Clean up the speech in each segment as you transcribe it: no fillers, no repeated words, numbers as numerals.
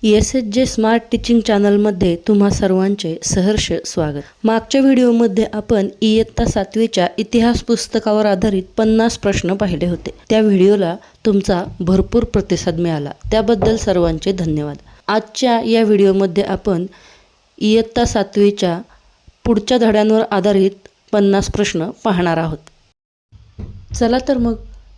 ESHJ smart teaching चॅनलमध्ये तुम्हा सर्वांचे सहर्ष स्वागत. मागच्या व्हिडिओमध्ये आपण इयत्ता 7वीच्या इतिहास पुस्तकावर आधारित 50 प्रश्न पाहिले होते. त्या व्हिडिओला तुमचा भरपूर प्रतिसाद मिळाला, त्याबद्दल सर्वांचे धन्यवाद. आजच्या या व्हिडिओमध्ये आपण इयत्ता 7वीच्या पुढच्या धड्यांवर आधारित 50 प्रश्न पाहणार आहोत. चला तर मग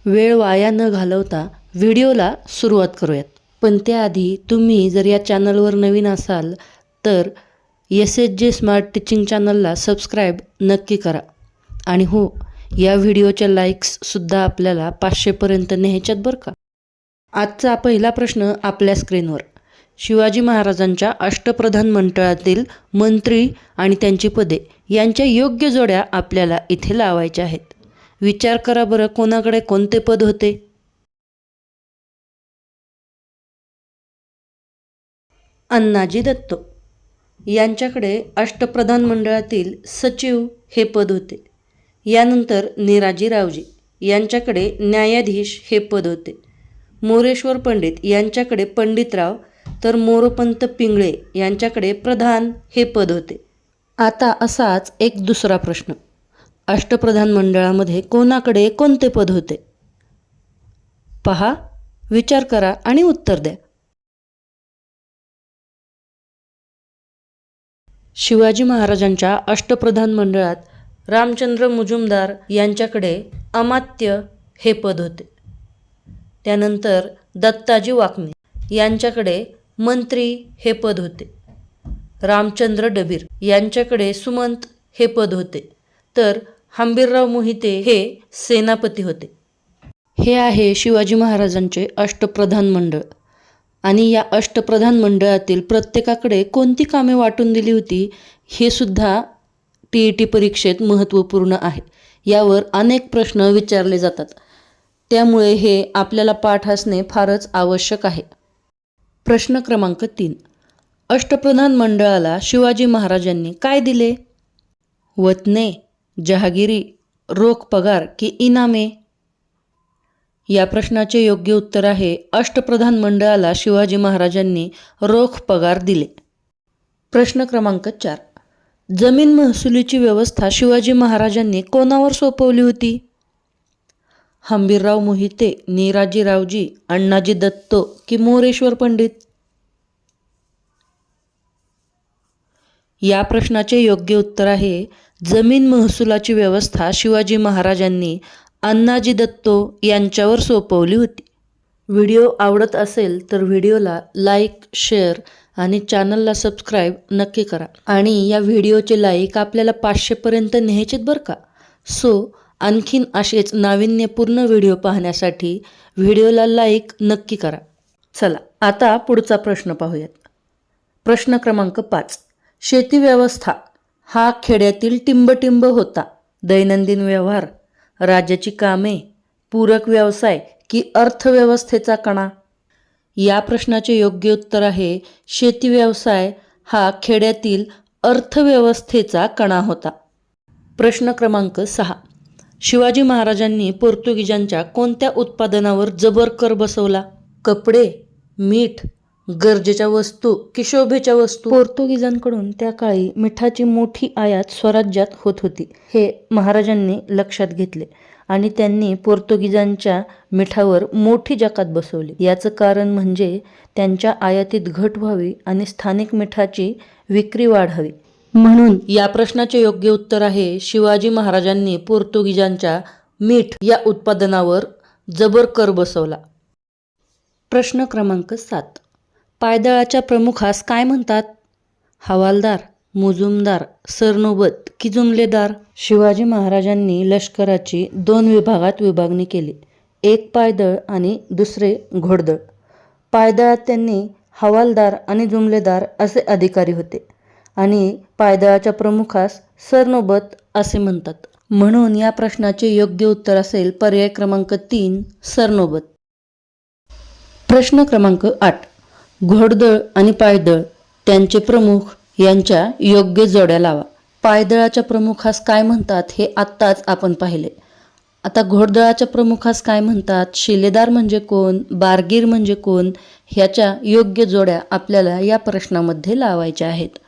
वेळ वाया न घालवता व्हिडिओला सुरुवात करूयात. पण त्याआधी तुम्ही जर या चॅनलवर नवीन असाल तर ESHJ स्मार्ट टीचिंग चॅनलला सबस्क्राईब नक्की करा. आणि हो, या व्हिडिओच्या लाईक्ससुद्धा आपल्याला 500पर्यंत न्यायच्यात बरं का. आजचा पहिला प्रश्न आपल्या स्क्रीनवर. शिवाजी महाराजांच्या अष्टप्रधान मंडळातील मंत्री आणि त्यांची पदे यांच्या योग्य जोड्या आपल्याला इथे लावायच्या आहेत. विचार करा बरं, कोणाकडे कोणते पद होते? अण्णाजी दत्तो यांच्याकडे अष्टप्रधान मंडळातील सचिव हे पद होते. यानंतर निराजी रावजी यांच्याकडे न्यायाधीश हे पद होते. मोरेश्वर पंडित यांच्याकडे पंडितराव तर मोरोपंत पिंगळे यांच्याकडे प्रधान हे पद होते. आता असाच एक दुसरा प्रश्न. अष्टप्रधान मंडळामध्ये कोणाकडे कोणते पद होते? पहा, विचार करा आणि उत्तर द्या. शिवाजी महाराजांच्या अष्टप्रधान मंडळात रामचंद्र मुजुमदार यांच्याकडे अमात्य हे पद होते. त्यानंतर दत्ताजी वाकणे यांच्याकडे मंत्री हे पद होते. रामचंद्र डबीर यांच्याकडे सुमंत हे पद होते. तर हंबीरराव मोहिते हे सेनापती होते. हे आहे शिवाजी महाराजांचे अष्टप्रधान मंडळ. आणि या अष्टप्रधान मंडळातील प्रत्येकाकडे कोणती कामे वाटून दिली होती हे सुद्धा TET परीक्षेत महत्त्वपूर्ण आहे. यावर अनेक प्रश्न विचारले जातात, त्यामुळे हे आपल्याला पाठ असणे फारच आवश्यक आहे. प्रश्न क्रमांक 3. अष्टप्रधान मंडळाला शिवाजी महाराजांनी काय दिले? वतने, जहागिरी, रोख पगार की इनामे? या प्रश्नाचे योग्य उत्तर आहे अष्टप्रधान मंडळाला शिवाजी महाराजांनी रोख पगार दिले. प्रश्न क्रमांक 4. जमीन महसुलीची व्यवस्था शिवाजी महाराजांनी कोणावर सोपवली होती? हंबीरराव मोहिते, निराजी रावजी, अण्णाजी दत्तो की मोरेश्वर पंडित? या प्रश्नाचे योग्य उत्तर आहे जमीन महसुलाची व्यवस्था शिवाजी महाराजांनी अण्णाजी दत्तो यांच्यावर सोपवली होती. व्हिडिओ आवडत असेल तर व्हिडिओला लाईक, शेअर आणि चॅनलला सबस्क्राईब नक्की करा. आणि या व्हिडिओचे लाईक आपल्याला 500पर्यंत न्यायचेत बरं का. आणखीन असेच नाविन्यपूर्ण व्हिडिओ पाहण्यासाठी व्हिडिओला लाईक नक्की करा. चला आता पुढचा प्रश्न पाहूयात. प्रश्न क्रमांक 5. शेती व्यवस्था हा खेड्यातील टिंबटिंब होता. दैनंदिन व्यवहार, राज्याची कामे, पूरक व्यवसाय की अर्थव्यवस्थेचा कणा? या प्रश्नाचे योग्य उत्तर आहे शेती व्यवसाय हा खेड्यातील अर्थव्यवस्थेचा कणा होता. प्रश्न क्रमांक 6. शिवाजी महाराजांनी पोर्तुगीजांच्या कोणत्या उत्पादनावर जबर कर बसवला? कपडे, मीठ, गरजेच्या वस्तू की शोभेच्या वस्तू? पोर्तुगीजांकडून त्या काळी मिठाची मोठी आयात स्वराज्यात होत होती. हे महाराजांनी लक्षात घेतले आणि त्यांनी पोर्तुगीजांच्या मिठावर मोठी जकात बसवली. याचं कारण म्हणजे त्यांच्या आयातीत घट व्हावी आणि स्थानिक मिठाची विक्री वाढावी. म्हणून या प्रश्नाचे योग्य उत्तर आहे शिवाजी महाराजांनी पोर्तुगीजांच्या मीठ या उत्पादनावर जबर कर बसवला. प्रश्न क्रमांक 7. पायदळाच्या प्रमुखास काय म्हणतात? हवालदार, मुजुमदार, सरनोबत की जुमलेदार? शिवाजी महाराजांनी लष्कराची 2 विभागात विभागणी केली, एक पायदळ आणि दुसरे घोडदळ. पायदळात त्यांनी हवालदार आणि जुमलेदार असे अधिकारी होते आणि पायदळाच्या प्रमुखास सरनोबत असे म्हणतात. म्हणून या प्रश्नाचे योग्य उत्तर असेल पर्याय क्रमांक 3 सरनोबत. प्रश्न क्रमांक 8. घोडदळ आणि पायदळ त्यांचे प्रमुख यांच्या योग्य जोड्या लावा. पायदळाच्या प्रमुखास काय म्हणतात हे आत्ताच आपण पाहिले. आता घोडदळाच्या प्रमुखास काय म्हणतात, शिलेदार म्हणजे कोण, बारगीर म्हणजे कोण, ह्याच्या योग्य जोड्या आपल्याला या प्रश्नामध्ये लावायच्या आहेत.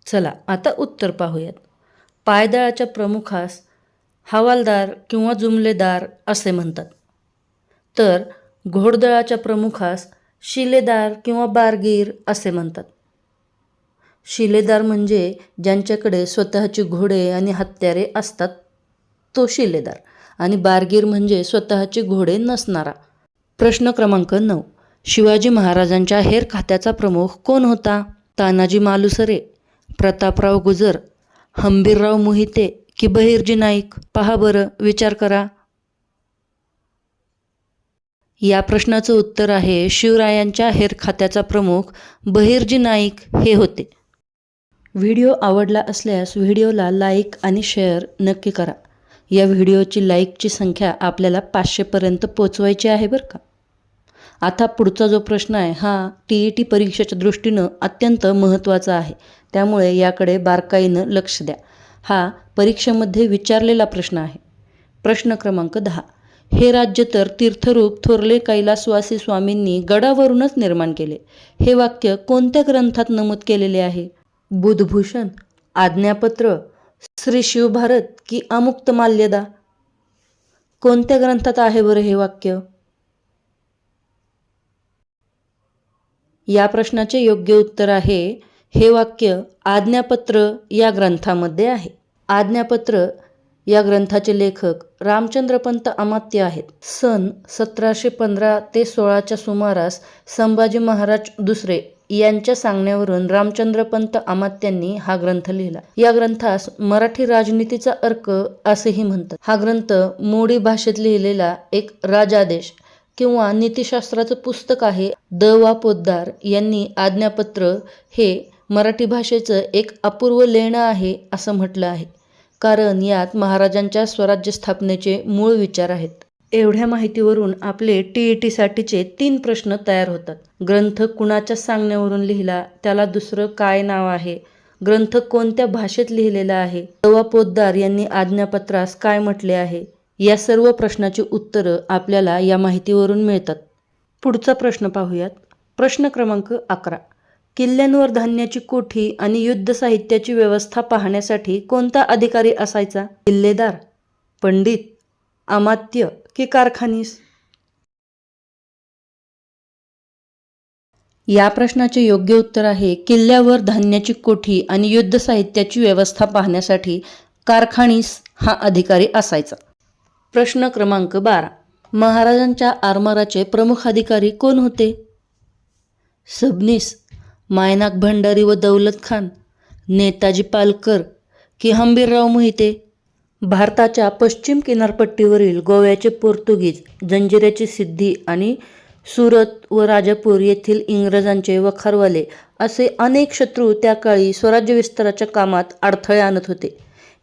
चला आता उत्तर पाहूयात. पायदळाच्या प्रमुखास हवालदार किंवा जुमलेदार असे म्हणतात, तर घोडदळाच्या प्रमुखास शिलेदार किंवा बारगीर असे म्हणतात. शिलेदार म्हणजे ज्यांच्याकडे स्वतःची घोडे आणि हत्यारे असतात तो शिलेदार, आणि बारगीर म्हणजे स्वतःचे घोडे नसणारा. प्रश्न क्रमांक 9. शिवाजी महाराजांच्या हेर खात्याचा प्रमुख कोण होता? तानाजी मालुसरे, प्रतापराव गुजर, हंबीरराव मोहिते की बहिर्जी नाईक? पहा बरं, विचार करा. या प्रश्नाचं उत्तर आहे शिवरायांच्या हेर खात्याचा प्रमुख बहिर्जी नाईक हे होते. व्हिडिओ आवडला असल्यास व्हिडिओला लाईक आणि शेअर नक्की करा. या व्हिडिओची लाईकची संख्या आपल्याला 500पर्यंत पोचवायची आहे बरं का. आता पुढचा जो प्रश्न आहे हा TET परीक्षेच्या दृष्टीनं अत्यंत महत्त्वाचा आहे, त्यामुळे याकडे बारकाईनं लक्ष द्या. हा परीक्षेमध्ये विचारलेला प्रश्न आहे. प्रश्न क्रमांक 10. हे राज्य तर तीर्थरूप थोरले कैलासवासी स्वामींनी गडावरूनच निर्माण केले. हे वाक्य कोणत्या ग्रंथात नमूद केलेले आहे? बुधभूषण, आज्ञापत्र, श्री शिवभारत की अमुक्तमाल्यदा? कोणत्या ग्रंथात आहे बरं हे वाक्य? या प्रश्नाचे योग्य उत्तर आहे हे वाक्य आज्ञापत्र या ग्रंथामध्ये आहे. आज्ञापत्र या ग्रंथाचे लेखक रामचंद्रपंत अमात्य आहेत. सन 1715 ते 16च्या सुमारास संभाजी महाराज दुसरे यांच्या सांगण्यावरून रामचंद्रपंत अमात्यांनी हा ग्रंथ लिहिला. या ग्रंथास मराठी राजनीतीचा अर्क असेही म्हणतात. हा ग्रंथ मोडी भाषेत लिहिलेला एक राजादेश किंवा नीतिशास्त्राचं पुस्तक आहे. द वा पोद्दार यांनी आज्ञापत्र हे मराठी भाषेचं एक अपूर्व लेणं आहे असं म्हटलं आहे, कारण यात महाराजांच्या स्वराज्य स्थापनेचे मूळ विचार आहेत. एवढ्या माहितीवरून आपले TETसाठीचे 3 प्रश्न तयार होतात. ग्रंथ कुणाच्या सांगण्यावरून लिहिला, त्याला दुसरं काय नाव आहे, ग्रंथ कोणत्या भाषेत लिहिलेला आहे, द वा पोद्दार यांनी आज्ञापत्रास काय म्हटले आहे, या सर्व प्रश्नाची उत्तरं आपल्याला या माहितीवरून मिळतात. पुढचा प्रश्न पाहूयात. प्रश्न क्रमांक 11. किल्ल्यांवर धान्याची कोठी आणि युद्ध साहित्याची व्यवस्था पाहण्यासाठी कोणता अधिकारी असायचा? किल्लेदार, पंडित, अमात्य की कारखानीस? या प्रश्नाचे योग्य उत्तर आहे किल्ल्यावर धान्याची कोठी आणि युद्ध साहित्याची व्यवस्था पाहण्यासाठी कारखानीस हा अधिकारी असायचा. प्रश्न क्रमांक 12. महाराजांच्या आरमाराचे प्रमुख अधिकारी कोण होते? सबनीस, मायनाक भंडारी व दौलत खान, नेताजी पालकर की हंबीरराव मोहिते? भारताच्या पश्चिम किनारपट्टीवरील गोव्याचे पोर्तुगीज, जंजिऱ्याची सिद्धी आणि सुरत व राजापूर येथील इंग्रजांचे वखारवाले असे अनेक शत्रू त्या काळी स्वराज्य विस्ताराच्या कामात अडथळे आणत होते.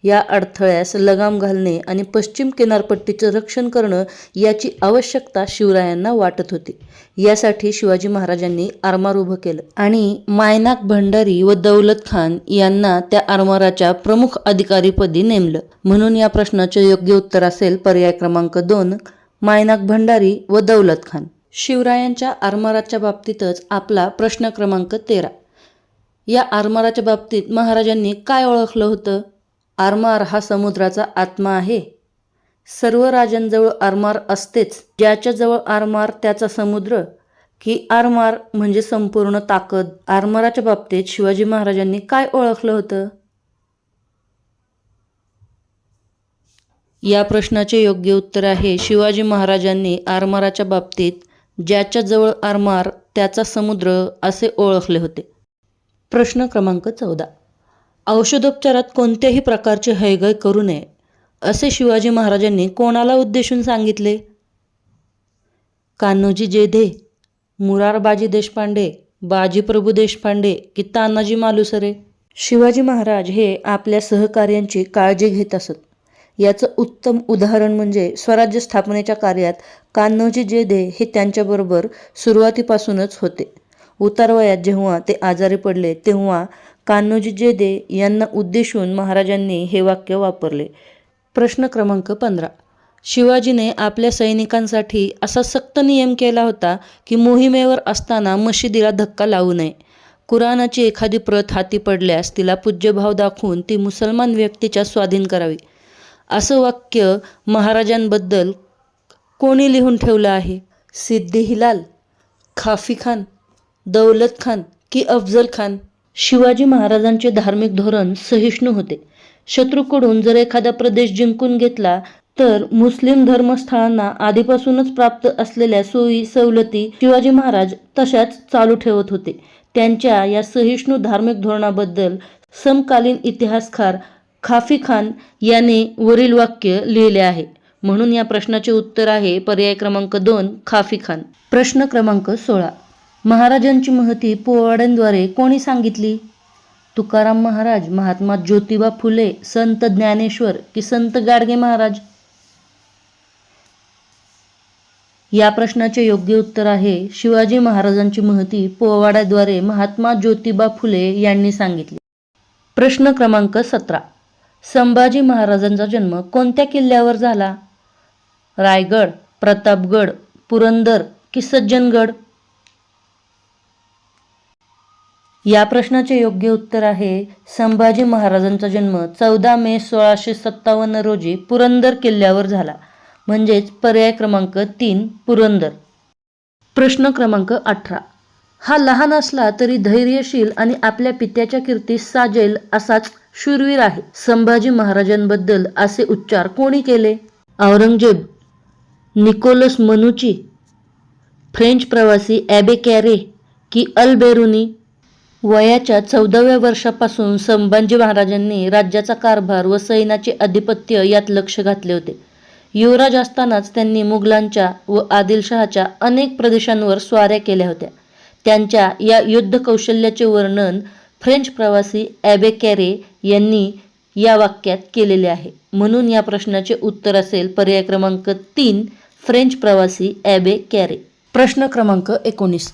या अडथळ्यास लगाम घालणे आणि पश्चिम किनारपट्टीचं रक्षण करणं याची आवश्यकता शिवरायांना वाटत होती. यासाठी शिवाजी महाराजांनी आरमार उभं केलं आणि मायनाक भंडारी व दौलत खान यांना त्या आरमाराच्या प्रमुख अधिकारीपदी नेमलं. म्हणून या प्रश्नाचे योग्य उत्तर असेल पर्याय क्रमांक 2, मायनाक भंडारी व दौलत खान. शिवरायांच्या आरमाराच्या बाबतीतच आपला प्रश्न क्रमांक 13. या आरमाराच्या बाबतीत महाराजांनी काय ओळखलं होतं? आरमार हा समुद्राचा आत्मा आहे. सर्व राजांजवळ आरमार असतेच, ज्याच्याजवळ आरमार त्याचा समुद्र, की आरमार म्हणजे संपूर्ण ताकद? आरमाराच्या बाबतीत शिवाजी महाराजांनी काय ओळखलं होतं? या प्रश्नाचे योग्य उत्तर आहे शिवाजी महाराजांनी आरमाराच्या बाबतीत ज्याच्याजवळ आरमार त्याचा समुद्र असे ओळखले होते. प्रश्न क्रमांक 14. औषधोपचारात कोणत्याही प्रकारची हयगय करू नये असे शिवाजी महाराजांनी कोणाला उद्देशून सांगितले? कान्होजी जेधे, मुरारबाजी देशपांडे, बाजीप्रभू देशपांडे की तानाजी मालुसरे? शिवाजी महाराज हे आपल्या सहकार्यांची काळजी घेत असत. याचं उत्तम उदाहरण म्हणजे स्वराज्य स्थापनेच्या कार्यात कान्होजी जेधे हे त्यांच्याबरोबर सुरुवातीपासूनच होते. उतारवयात जेव्हा ते आजारी पडले तेव्हा कान्होजी जेदे यांना उद्देशून महाराजांनी हे वाक्य वापरले. प्रश्न क्रमांक 15. शिवाजीने आपल्या सैनिकांसाठी असा सक्त नियम केला होता की मोहिमेवर असताना मशिदीला धक्का लावू नये. कुराणाची एखादी प्रत हाती पडल्यास तिला पूज्यभाव दाखवून ती मुसलमान व्यक्तीच्या स्वाधीन करावी. असं वाक्य महाराजांबद्दल कोणी लिहून ठेवलं आहे? सिद्दी हिलाल, खाफी खान, दौलत खान की अफजल खान? शिवाजी महाराजांचे धार्मिक धोरण सहिष्णू होते. शत्रूकडून जर एखादा प्रदेश जिंकून घेतला तर मुस्लिम धर्मस्थळांना आधीपासूनच प्राप्त असलेल्या सोयी सवलती शिवाजी महाराज तशाच चालू ठेवत होते. त्यांच्या या सहिष्णू धार्मिक धोरणाबद्दल समकालीन इतिहासकार खाफी खान याने वरील वाक्य लिहिले आहे. म्हणून या प्रश्नाचे उत्तर आहे पर्याय क्रमांक 2 खाफी खान. प्रश्न क्रमांक 16. महाराजांची महती पोवाड्यांद्वारे कोणी सांगितली? तुकाराम महाराज, महात्मा ज्योतिबा फुले, संत ज्ञानेश्वर की संत गाडगे महाराज? या प्रश्नाचे योग्य उत्तर आहे शिवाजी महाराजांची महती पोवाड्याद्वारे महात्मा ज्योतिबा फुले यांनी सांगितली. प्रश्न क्रमांक 17. संभाजी महाराजांचा जन्म कोणत्या किल्ल्यावर झाला? रायगड, प्रतापगड, पुरंदर की सज्जनगड? या प्रश्नाचे योग्य उत्तर आहे संभाजी महाराजांचा जन्म 14 मे 1657 रोजी पुरंदर किल्ल्यावर झाला. म्हणजेच पर्याय क्रमांक 3 पुरंदर. प्रश्न क्रमांक 18. हा लहान असला तरी धैर्यशील आणि आपल्या पित्याच्या कीर्तीस साजेल असाच शूरवीर आहे. संभाजी महाराजांबद्दल असे उच्चार कोणी केले? औरंगजेब, निकोलस मनुची, फ्रेंच प्रवासी ॲबे कॅरे की अल बेरुनी? वयाच्या 14व्या वर्षापासून संभाजी महाराजांनी राज्याचा कारभार व सैन्याचे अधिपत्य यात लक्ष घातले होते. युवराज असतानाच त्यांनी मुघलांच्या व आदिलशहाच्या अनेक प्रदेशांवर स्वाऱ्या केल्या होत्या. त्यांच्या या युद्ध कौशल्याचे वर्णन फ्रेंच प्रवासी ॲबे कॅरे यांनी या वाक्यात केलेले आहे. म्हणून या प्रश्नाचे उत्तर असेल पर्याय क्रमांक 3 फ्रेंच प्रवासी ॲबे कॅरे. प्रश्न क्रमांक 19.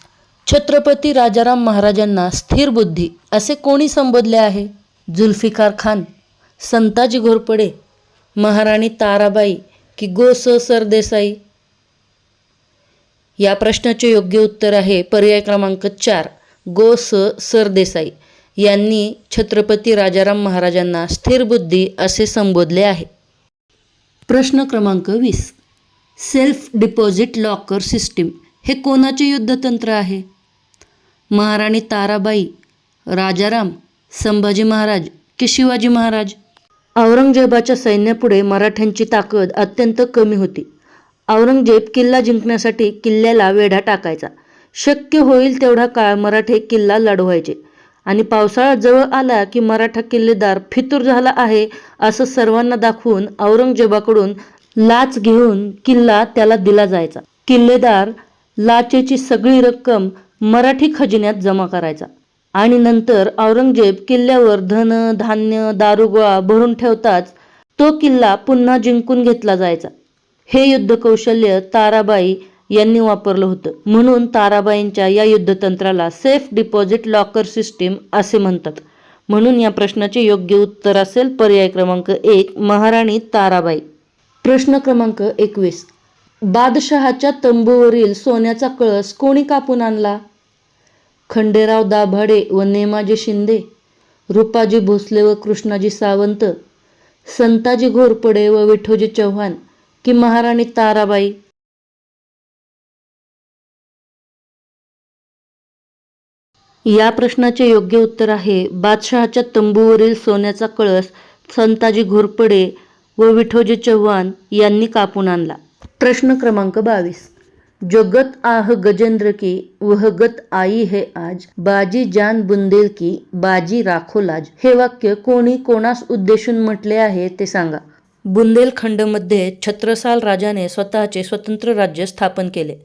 छत्रपती राजाराम महाराजांना स्थिर बुद्धी असे कोणी संबोधले आहे? जुल्फिकार खान, संताजी घोरपडे, महाराणी ताराबाई की गो स सरदेसाई? या प्रश्नाचे योग्य उत्तर आहे पर्याय क्रमांक 4 गो स सरदेसाई यांनी छत्रपती राजाराम महाराजांना स्थिर बुद्धी असे संबोधले आहे. प्रश्न क्रमांक 20. सेल्फ डिपॉझिट लॉकर सिस्टीम हे कोणाचे युद्धतंत्र आहे? महाराणी ताराबाई, राजाराम, संभाजी महाराज की शिवाजी महाराज? औरंगजेबाच्या सैन्यापुढे मराठ्यांची ताकद अत्यंत कमी होती. औरंगजेब किल्ला जिंकण्यासाठी किल्ल्याला वेढा टाकायचा. शक्य होईल तेवढा काळ मराठे किल्ला लढवायचे आणि पावसाळा जवळ आला की मराठा किल्लेदार फितूर झाला आहे असं सर्वांना दाखवून औरंगजेबाकडून लाच घेऊन किल्ला त्याला दिला जायचा. किल्लेदार लाचेची सगळी रक्कम मराठी खजिन्यात जमा करायचा आणि नंतर औरंगजेब किल्ल्यावर धन धान्य दारुगोळा भरून ठेवताच तो किल्ला पुन्हा जिंकून घेतला जायचा. हे युद्ध कौशल्य ताराबाई यांनी वापरलं होतं. म्हणून ताराबाईंच्या या युद्धतंत्राला सेफ डिपॉझिट लॉकर सिस्टीम असे म्हणतात. म्हणून या प्रश्नाचे योग्य उत्तर असेल पर्याय क्रमांक 1 महाराणी ताराबाई. प्रश्न क्रमांक 21. बादशहाच्या तंबूवरील सोन्याचा कळस कोणी कापून आणला? खंडेराव दाभाडे व नेमाजी शिंदे, रूपाजी भोसले व कृष्णाजी सावंत, संताजी घोरपडे व विठोजी चव्हाण की महाराणी ताराबाई? या प्रश्नाचे योग्य उत्तर आहे बादशहाच्या तंबूवरील सोन्याचा कळस संताजी घोरपडे व विठोजी चव्हाण यांनी कापून आणला. प्रश्न क्रमांक 22. जो गत आह गजेंद्र की वह गत आई है आज, बाजी जान बुंदेल की बाजी राखो लाज. हे वाक्य कोणी कोणास उद्देशून म्हटले आहे ते सांगा. बुंदेलखंडमध्ये छत्रसाल राजाने स्वतःचे स्वतंत्र राज्य स्थापन केले.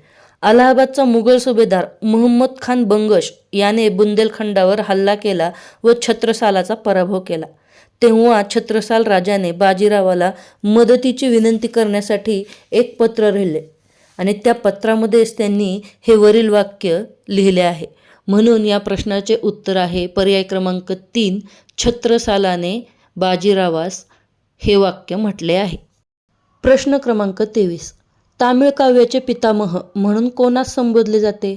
अलाहाबादचा मुघल सुभेदार मुहम्मद खान बंगश याने बुंदेलखंडावर हल्ला केला व छत्रसालाचा पराभव केला. तेव्हा छत्रसाल राजाने बाजीरावाला मदतीची विनंती करण्यासाठी एक पत्र लिहिले आणि त्या पत्रामध्येच त्यांनी हे वरील वाक्य लिहिले आहे. म्हणून या प्रश्नाचे उत्तर आहे पर्याय क्रमांक 3, छत्रसालाने बाजीरावास हे वाक्य म्हटले आहे. प्रश्न क्रमांक 23, तामिळ काव्याचे पितामह म्हणून कोणास संबोधले जाते?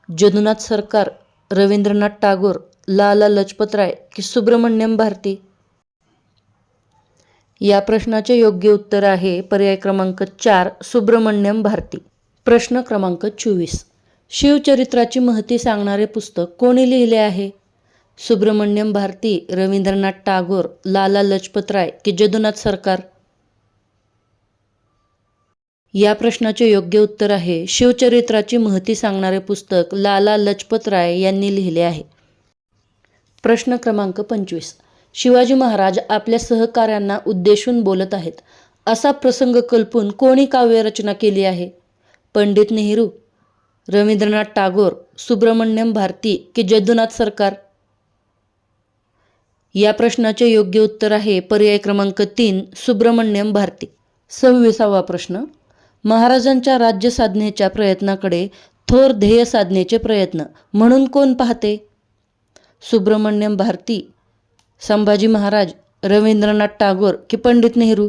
जदुनाथ सरकार, रवींद्रनाथ टागोर, लाला लजपतराय की सुब्रमण्यम भारती? या प्रश्नाचे योग्य उत्तर आहे पर्याय क्रमांक 4, सुब्रमण्यम भारती. प्रश्न क्रमांक 24, शिवचरित्राची महती सांगणारे पुस्तक कोणी लिहिले आहे? सुब्रमण्यम भारती, रवींद्रनाथ टागोर, लाला लजपतराय की जदुनाथ सरकार? या प्रश्नाचे योग्य उत्तर आहे शिवचरित्राची महती सांगणारे पुस्तक लाला लजपतराय यांनी लिहिले आहे. प्रश्न क्रमांक 25, शिवाजी महाराज आपल्या सहकाऱ्यांना उद्देशून बोलत आहेत असा प्रसंग कल्पून कोणी काव्यरचना केली आहे? पंडित नेहरू, रवींद्रनाथ टागोर, सुब्रमण्यम भारती की जदुनाथ सरकार? या प्रश्नाचे योग्य उत्तर आहे पर्याय क्रमांक 3, सुब्रमण्यम भारती. 26वा प्रश्न, महाराजांच्या राज्य साधनेच्या प्रयत्नाकडे थोर ध्येय साधनेचे प्रयत्न म्हणून कोण पाहते? सुब्रमण्यम भारती, संभाजी महाराज, रवींद्रनाथ टागोर की पंडित नेहरू?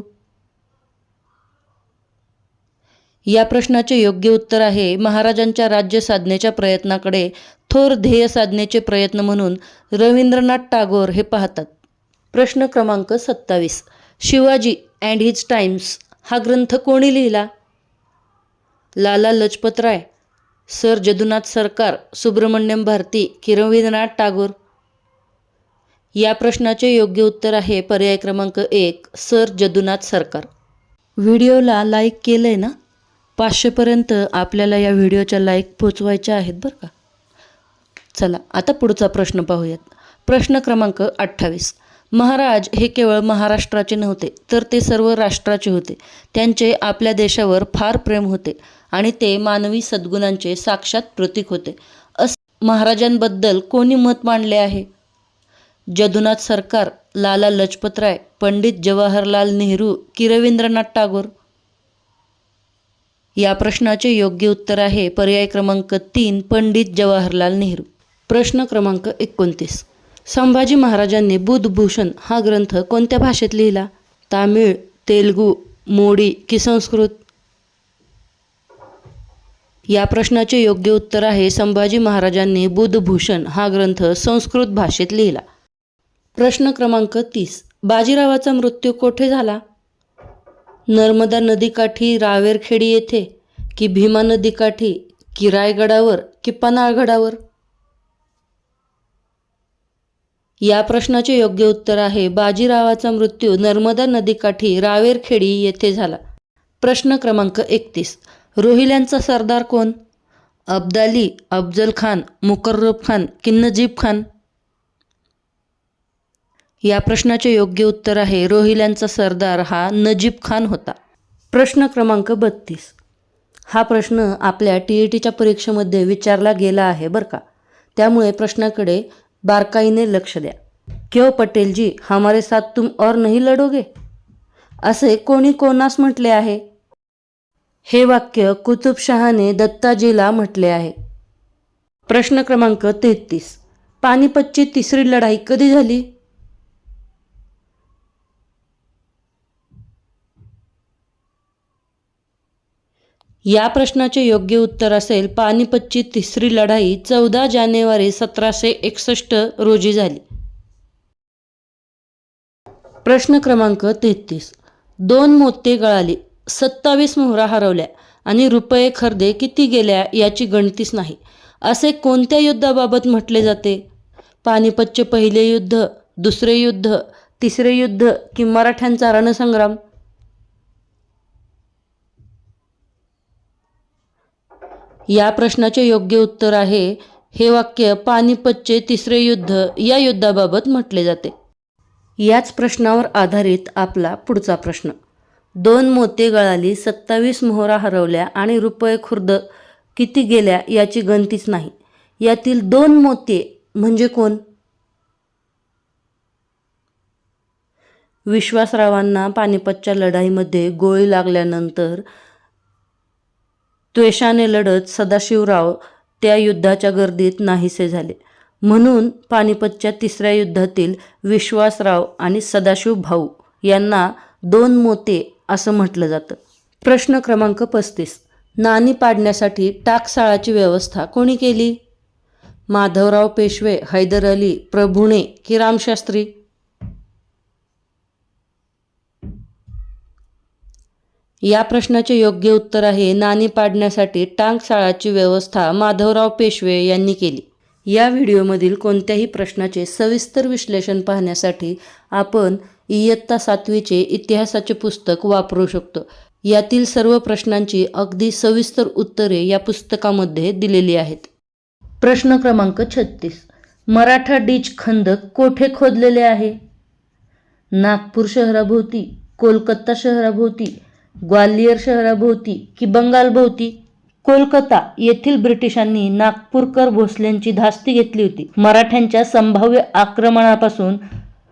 या प्रश्नाचे योग्य उत्तर आहे महाराजांच्या राज्य साधनेच्या प्रयत्नाकडे थोर ध्येय साधनेचे प्रयत्न म्हणून रवींद्रनाथ टागोर हे पाहतात. प्रश्न क्रमांक 27, शिवाजी अँड हिज टाइम्स हा ग्रंथ कोणी लिहिला? लाला लजपतराय, सर जदुनाथ सरकार, सुब्रमण्यम भारती की रवींद्रनाथ टागोर? या प्रश्नाचे योग्य उत्तर आहे पर्याय क्रमांक 1, सर जदुनाथ सरकार. व्हिडिओला लाईक केलं आहे ना? 500पर्यंत आपल्याला या व्हिडिओच्या लाईक पोचवायच्या आहेत बरं का. चला आता पुढचा प्रश्न पाहूयात. प्रश्न क्रमांक 28, महाराज हे केवळ महाराष्ट्राचे नव्हते तर ते सर्व राष्ट्राचे होते. त्यांचे आपल्या देशावर फार प्रेम होते आणि ते मानवी सद्गुणांचे साक्षात प्रतीक होते असं महाराजांबद्दल कोणी मत मांडले आहे? जदुनाथ सरकार, लाला लजपतराय, पंडित जवाहरलाल नेहरू की रवींद्रनाथ टागोर? या प्रश्नाचे योग्य उत्तर आहे पर्याय क्रमांक 3, पंडित जवाहरलाल नेहरू. प्रश्न क्रमांक 29, संभाजी महाराजांनी बुधभूषण हा ग्रंथ कोणत्या भाषेत लिहिला? तामिळ, तेलुगू, मोडी की संस्कृत? या प्रश्नाचे योग्य उत्तर आहे संभाजी महाराजांनी बुधभूषण हा ग्रंथ संस्कृत भाषेत लिहिला. प्रश्न क्रमांक 30, बाजीरावाचा मृत्यू कोठे झाला? नर्मदा नदीकाठी रावेरखेडी येथे की भीमा नदीकाठी की रायगडावर की पन्हाळगडावर? या प्रश्नाचे योग्य उत्तर आहे बाजीरावाचा मृत्यू नर्मदा नदीकाठी रावेरखेडी येथे झाला. प्रश्न क्रमांक 31, रोहिल्यांचा सरदार कोण? अब्दाली, अफजल खान, मुकर्रब खान की नजीब खान? या प्रश्नाचे योग्य उत्तर आहे रोहिल्यांचा सरदार हा नजीब खान होता. प्रश्न क्रमांक 32, हा प्रश्न आपल्या TETच्या परीक्षेमध्ये विचारला गेला आहे बरं का, त्यामुळे प्रश्नाकडे बारकाईने लक्ष द्या. क्यों पटेल जी हमारे साथ तुम और नहीं लढोगे असे कोणी कोणास म्हटले आहे? हे वाक्य कुतुबशहाने दत्ताजीला म्हटले आहे. प्रश्न क्रमांक 33, पानिपतची तिसरी लढाई कधी झाली? या प्रश्नाचे योग्य उत्तर असेल पानिपतची तिसरी लढाई 14 जानेवारी 1761 रोजी झाली. प्रश्न क्रमांक 33, 2 मोती गळाली, 27 मोहरा हरवल्या आणि रुपये खर्दे किती गेल्या याची गणतीच नाही असे कोणत्या युद्धाबाबत म्हटले जाते? पानिपतचे पहिले युद्ध, दुसरे युद्ध, तिसरे युद्ध की मराठ्यांचा रणसंग्राम? या प्रश्नाचे योग्य उत्तर आहे हे वाक्य पानिपतचे तिसरे युद्ध या युद्धाबाबत म्हटले जाते. याच प्रश्नावर आधारित आपला पुढचा प्रश्न, 2 मोती गळाली, 27 मोहरा हरवल्या आणि रुपये खुर्द किती गेल्या याची गणतीच नाही. यातील 2 मोती म्हणजे कोण? विश्वासरावांना पानिपतच्या लढाईमध्ये गोळी लागल्यानंतर त्वेषाने लढत सदाशिवराव त्या युद्धाच्या गर्दीत नाहीसे झाले. म्हणून पानिपतच्या तिसऱ्या युद्धातील विश्वासराव आणि सदाशिव भाऊ यांना 2 मोते असं म्हटलं जातं. प्रश्न क्रमांक 35. नाणी पाडण्यासाठी टाकसाळाची व्यवस्था कोणी केली? माधवराव पेशवे, हैदर अली, प्रभुणे की रामशास्त्री? या प्रश्नाचे योग्य उत्तर आहे नाणी पाडण्यासाठी टाकसाळाची व्यवस्था माधवराव पेशवे यांनी केली. या व्हिडिओमधील कोणत्याही प्रश्नाचे सविस्तर विश्लेषण पाहण्यासाठी आपण इयत्ता 7वीचे इतिहासाचे पुस्तक वापरू शकतो. यातील सर्व प्रश्नांची अगदी सविस्तर उत्तरे या पुस्तकामध्ये दिलेली आहेत. प्रश्न क्रमांक 36. मराठा डीच खंदक कोठे खोदलेले आहे? नागपूर शहराभोवती, कोलकाता शहराभोवती, ग्वाल्हेर शहराभोवती की बंगालभोवती? कोलकाता येथील ब्रिटिशांनी नागपूरकर भोसल्यांची धास्ती घेतली होती. मराठ्यांच्या संभाव्य आक्रमणापासून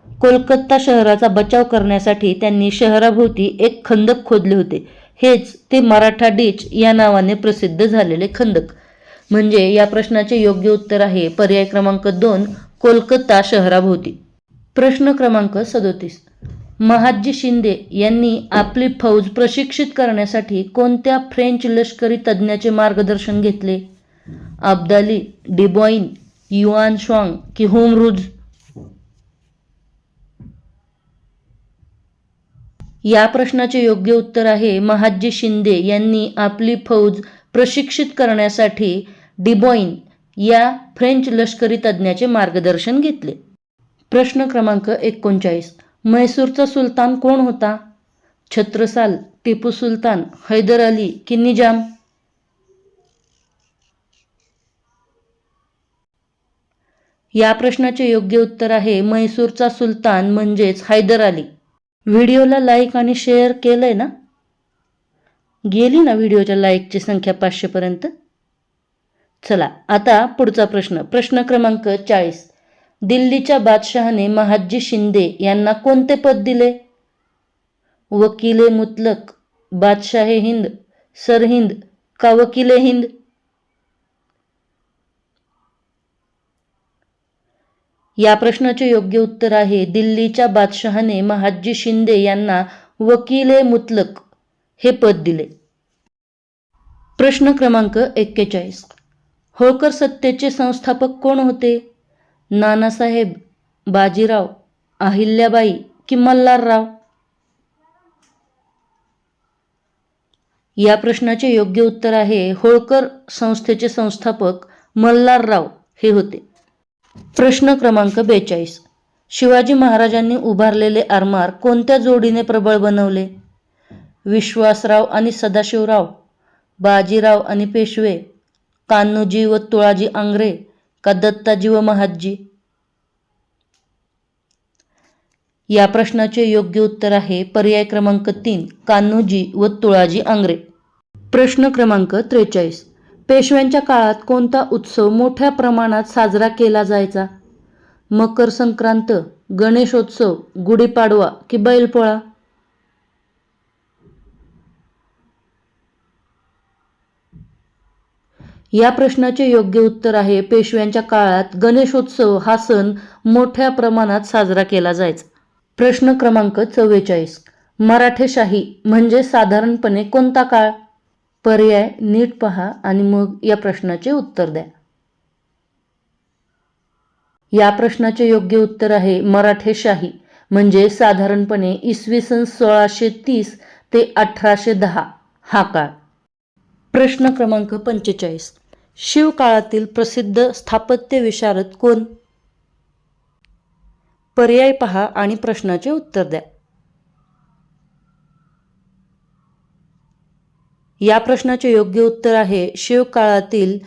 कोलकाता शहराचा बचाव करण्यासाठी त्यांनी शहराभोवती एक खंदक खोदले होते. हेच ते मराठा डीच या नावाने प्रसिद्ध झालेले खंदक. म्हणजे या प्रश्नाचे योग्य उत्तर आहे पर्याय क्रमांक 2, कोलकाता शहराभोवती. प्रश्न क्रमांक 37. महादजी शिंदे यांनी आपली फौज प्रशिक्षित करण्यासाठी कोणत्या फ्रेंच लष्करी तज्ज्ञाचे मार्गदर्शन घेतले? अब्दाली, डिबॉइन, युआन स्वांग की होमरूज? या प्रश्नाचे योग्य उत्तर आहे महादजी शिंदे यांनी आपली फौज प्रशिक्षित करण्यासाठी डिबॉइन या फ्रेंच लष्करी तज्ज्ञाचे मार्गदर्शन घेतले. प्रश्न क्रमांक 39. म्हैसूरचा सुलतान कोण होता? छत्रसाल, टिपू सुलतान, हैदर अली की निजाम? या प्रश्नाचे योग्य उत्तर आहे म्हैसूरचा सुलतान म्हणजेच हैदर अली. व्हिडिओला लाईक आणि शेअर केलंय ना? गेली ना व्हिडिओच्या लाईकची संख्या 500 पर्यंत? चला आता पुढचा प्रश्न. प्रश्न क्रमांक 40. दिल्लीच्या बादशहाने महादजी शिंदे यांना कोणते पद दिले? वकीले मुतलक, बादशाहे हिंद, सरहिंद का वकीले हिंद? या प्रश्नाचे योग्य उत्तर आहे दिल्लीच्या बादशहाने महादजी शिंदे यांना वकीले मुतलक हे पद दिले. प्रश्न क्रमांक 41. होळकर सत्तेचे संस्थापक कोण होते? नानासाहेब, बाजीराव, अहिल्याबाई की मल्हारराव? या प्रश्नाचे योग्य उत्तर आहे होळकर संस्थेचे संस्थापक मल्हारराव हे होते. प्रश्न क्रमांक 42. शिवाजी महाराजांनी उभारलेले आरमार कोणत्या जोडीने प्रबळ बनवले? विश्वासराव आणि सदाशिवराव, बाजीराव आणि पेशवे, कान्होजी व तुळाजी आंग्रे का दत्ताजी व महादजी? या प्रश्नाचे योग्य उत्तर आहे पर्याय क्रमांक 3, कान्होजी व तुळाजी आंग्रे. प्रश्न क्रमांक 43. पेशव्यांच्या काळात कोणता उत्सव मोठ्या प्रमाणात साजरा केला जायचा? मकर संक्रांत, गणेशोत्सव, गुढीपाडवा की बैलपोळा? या प्रश्नाचे योग्य उत्तर आहे पेशव्यांच्या काळात गणेशोत्सव हा सण मोठ्या प्रमाणात साजरा केला जायचा. प्रश्न क्रमांक 44. मराठेशाही म्हणजे साधारणपणे कोणता काळ? पर्याय नीट पहा आणि मग या प्रश्नाचे उत्तर द्या. या प्रश्नाचे योग्य उत्तर आहे मराठेशाही म्हणजे साधारणपणे इसवी सन 1630 ते 1810 हा काळ. प्रश्न क्रमांक 45. शिवकाळातील प्रसिद्ध स्थापत्य विशारद कोण? पर्याय पहा आणि प्रश्नाचे उत्तर द्या. या प्रश्नाचे योग्य उत्तर आहे शिवकाळातील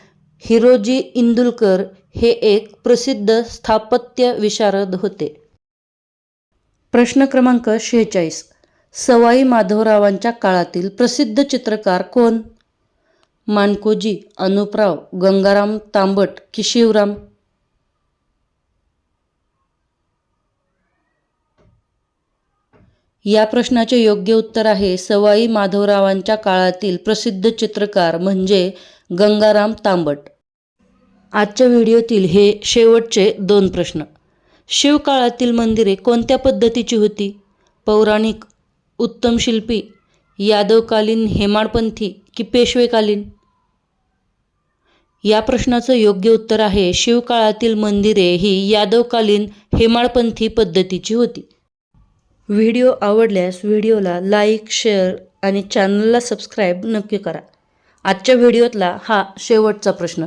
हिरोजी इंदुलकर हे एक प्रसिद्ध स्थापत्य विशारद होते. प्रश्न क्रमांक 46. सवाई माधवरावांच्या काळातील प्रसिद्ध चित्रकार कोण? माणकोजी, अनुपराव, गंगाराम तांबट की शिवराम? या प्रश्नाचे योग्य उत्तर आहे सवाई माधवरावांच्या काळातील प्रसिद्ध चित्रकार म्हणजे गंगाराम तांबट. आजच्या व्हिडिओतील हे शेवटचे 2 प्रश्न. शिवकाळातील मंदिरे कोणत्या पद्धतीची होती? पौराणिक, उत्तम शिल्पी, यादवकालीन हेमाडपंथी की पेशवेकालीन? या प्रश्नाचं योग्य उत्तर आहे शिवकाळातील मंदिरे ही यादवकालीन हेमाडपंथी पद्धतीची होती. व्हिडिओ आवडल्यास व्हिडिओला लाईक, शेअर आणि चॅनलला सबस्क्राईब नक्की करा. आजच्या व्हिडिओतला हा शेवटचा प्रश्न.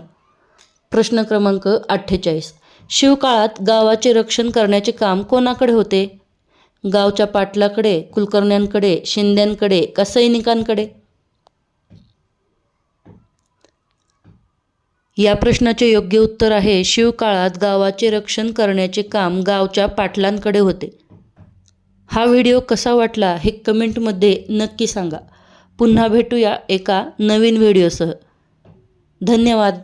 प्रश्न क्रमांक 48. शिवकाळात गावाचे रक्षण करण्याचे काम कोणाकडे होते? गावच्या पाटलाकडे, कुलकर्ण्यांकडे, शिंद्यांकडे का सैनिकांकडे? या प्रश्नाचे योग्य उत्तर आहे शिवकाळात गावाचे रक्षण करण्याचे काम गावच्या पाटलांकडे होते. हा व्हिडिओ कसा वाटला हे कमेंटमध्ये नक्की सांगा. पुन्हा भेटूया एका नवीन व्हिडिओसह. धन्यवाद.